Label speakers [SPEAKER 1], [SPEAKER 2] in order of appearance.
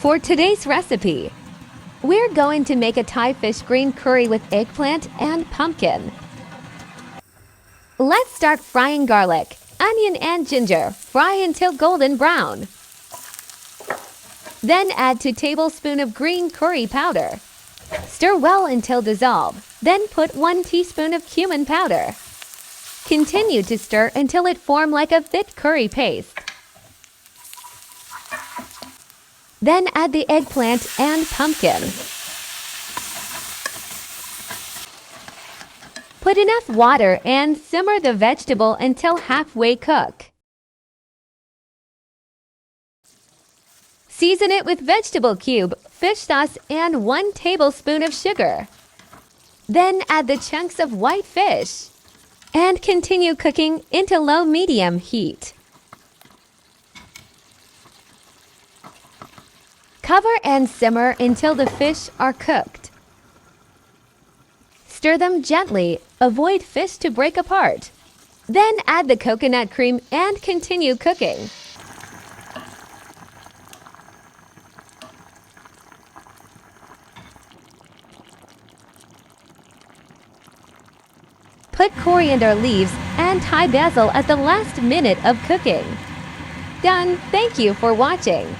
[SPEAKER 1] For today's recipe, we're going to make a Thai fish green curry with eggplant and pumpkin. Let's start frying garlic, onion and ginger. Fry until golden brown. Then add 2 tablespoons of green curry powder. Stir well until dissolved. Then put 1 teaspoon of cumin powder. Continue to stir until it forms like a thick curry paste. Then add the eggplant and pumpkin. Put enough water and simmer the vegetable until halfway cooked. Season it with vegetable cube, fish sauce, and 1 tablespoon of sugar. Then add the chunks of white fish and continue cooking into low-medium heat. Cover and simmer until the fish are cooked. Stir them gently, avoid fish to break apart. Then add the coconut cream and continue cooking. Put coriander leaves and Thai basil at the last minute of cooking. Done. Thank you for watching.